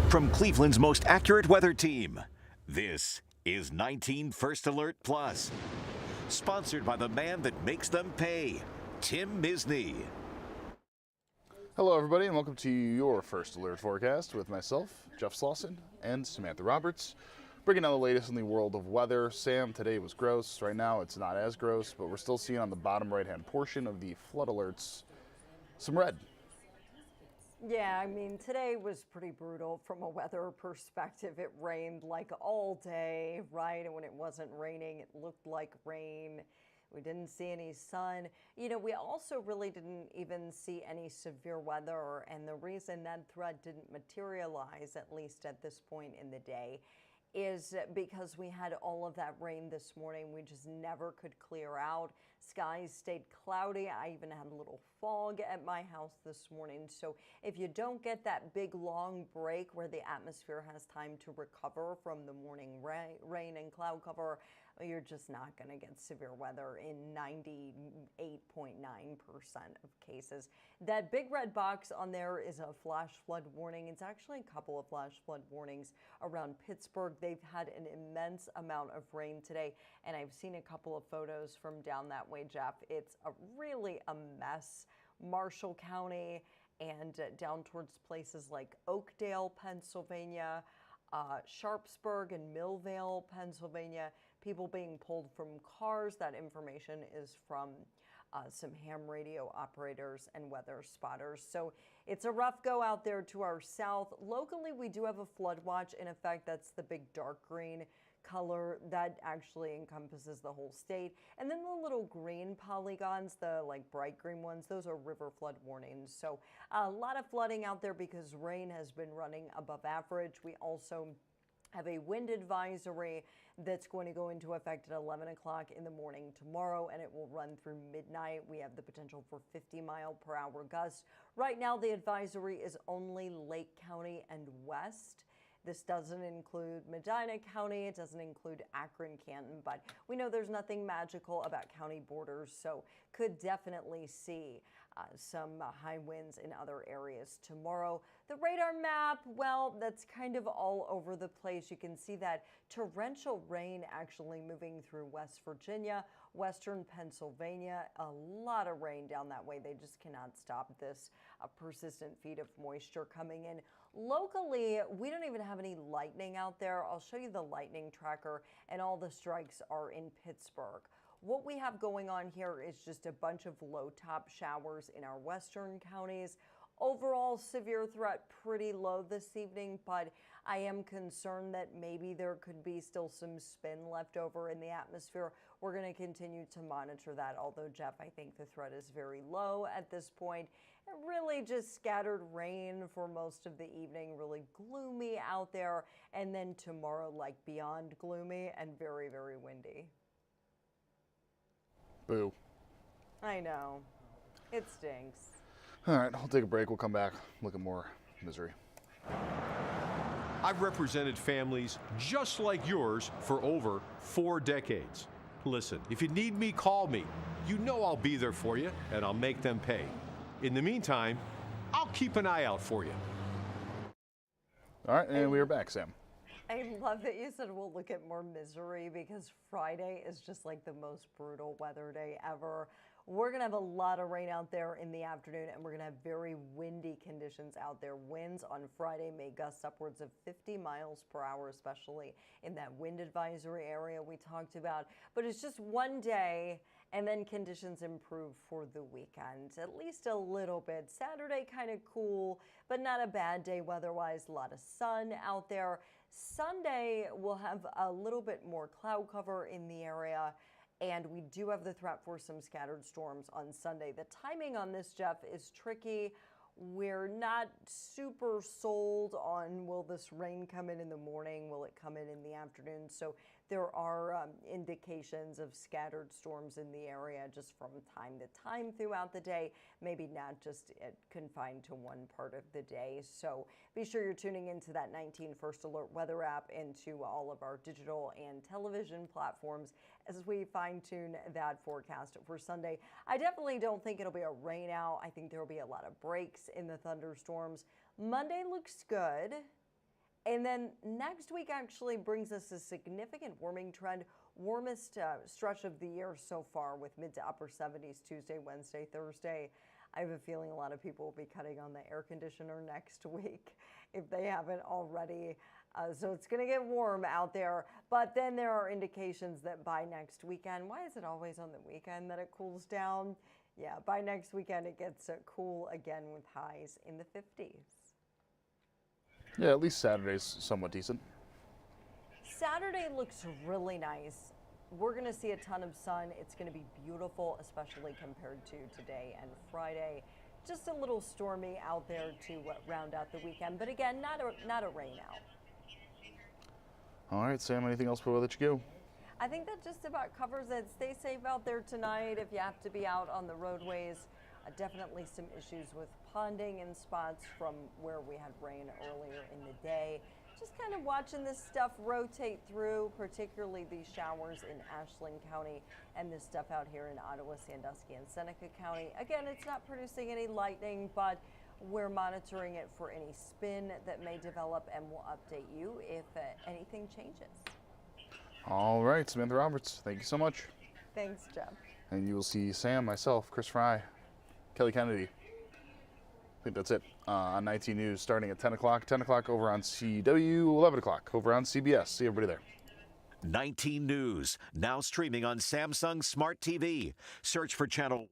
From Cleveland's most accurate weather team, this is 19 First Alert Plus. Sponsored by the man that makes them pay, Tim Misney. Hello, everybody, and welcome to your First Alert forecast with myself, Jeff Slauson, and Samantha Roberts. Bringing down the latest in the world of weather. Sam, today was gross. Right now, it's not as gross, but we're still seeing on the bottom right-hand portion of the flood alerts some red. Yeah, I mean, today was pretty brutal from a weather perspective. It rained like all day, right? And when it wasn't raining, it looked like rain. We didn't see any sun. You know, we also really didn't even see any severe weather. And the reason that threat didn't materialize, at least at this point in the day, is because we had all of that rain this morning. We just never could clear out. Skies stayed cloudy. I even had a little fog at my house this morning. So if you don't get that big long break where the atmosphere has time to recover from the morning rain and cloud cover, you're just not going to get severe weather in 98.9% of cases. That big red box on there is a flash flood warning. It's actually a couple of flash flood warnings around Pittsburgh. They've had an immense amount of rain today, and I've seen a couple of photos from down that way, Jeff. It's really a mess. Marshall County and down towards places like Oakdale, Pennsylvania, Sharpsburg and Millvale, Pennsylvania, people being pulled from cars. That information is from some ham radio operators and weather spotters. So it's a rough go out there to our south. Locally, we do have a flood watch in effect. That's the big dark green color that actually encompasses the whole state. And then the little green polygons, the like bright green ones, those are river flood warnings. So a lot of flooding out there because rain has been running above average. We also have a wind advisory that's going to go into effect at 11 o'clock in the morning tomorrow, and it will run through midnight. We have the potential for 50-mile-per-hour gusts. Right now, the advisory is only Lake County and west. This doesn't include Medina County. It doesn't include Akron, Canton, but we know there's nothing magical about county borders, so could definitely see some high winds in other areas tomorrow. The radar map, well, that's kind of all over the place. You can see that torrential rain actually moving through West Virginia, western Pennsylvania. A lot of rain down that way. They just cannot stop this persistent feed of moisture coming in. Locally, we don't even have any lightning out there. I'll show you the lightning tracker, and all the strikes are in Pittsburgh. What we have going on here is just a bunch of low top showers in our western counties. Overall, severe threat pretty low this evening, but I am concerned that maybe there could be still some spin left over in the atmosphere. We're going to continue to monitor that, although, Jeff, I think the threat is very low at this point. And really just scattered rain for most of the evening, really gloomy out there, and then tomorrow, like beyond gloomy and very, very windy. Boo. I know. It stinks. All right, I'll take a break. We'll come back. Look at more misery. I've represented families just like yours for over 4 decades. Listen, if you need me, call me. You know I'll be there for you, and I'll make them pay. In the meantime, I'll keep an eye out for you. All right, and we are back, Sam. I love that you said we'll look at more misery because Friday is just like the most brutal weather day ever. We're going to have a lot of rain out there in the afternoon, and we're going to have very windy conditions out there. Winds on Friday may gust upwards of 50 miles per hour, especially in that wind advisory area we talked about. But it's just one day, and then conditions improve for the weekend, at least a little bit. Saturday kind of cool, but not a bad day weather-wise. A lot of sun out there. Sunday, we'll have a little bit more cloud cover in the area, and we do have the threat for some scattered storms on Sunday. The timing on this, Jeff, is tricky. We're not super sold on will this rain come in the morning, will it come in the afternoon? So there are indications of scattered storms in the area just from time to time throughout the day, maybe not just confined to one part of the day. So be sure you're tuning into that 19 First Alert weather app and to all of our digital and television platforms as we fine tune that forecast for Sunday. I definitely don't think it'll be a rain out. I think there will be a lot of breaks in the thunderstorms. Monday looks good. And then next week actually brings us a significant warming trend, warmest stretch of the year so far, with mid to upper 70s Tuesday, Wednesday, Thursday. I have a feeling a lot of people will be cutting on the air conditioner next week if they haven't already. So it's going to get warm out there. But then there are indications that by next weekend, why is it always on the weekend that it cools down? Yeah, by next weekend it gets cool again with highs in the 50s. Yeah, at least Saturday's somewhat decent. Saturday looks really nice. We're going to see a ton of sun. It's going to be beautiful, especially compared to today and Friday. Just a little stormy out there to round out the weekend. But again, not a rain out. All right, Sam, anything else before we let you go? I think that just about covers it. Stay safe out there tonight if you have to be out on the roadways. Definitely some issues with ponding in spots from where we had rain earlier in the day. Just kind of watching this stuff rotate through, particularly these showers in Ashland County and this stuff out here in Ottawa, Sandusky, and Seneca County. Again, it's not producing any lightning, but we're monitoring it for any spin that may develop, and we'll update you if anything changes. All right, Samantha Roberts, thank you so much. Thanks, Jeff. And you will see Sam, myself, Chris Fry, Kelly Kennedy. I think that's it on 19 News starting at 10 o'clock. 10 o'clock over on CW, 11 o'clock over on CBS. See everybody there. 19 News, now streaming on Samsung Smart TV. Search for channel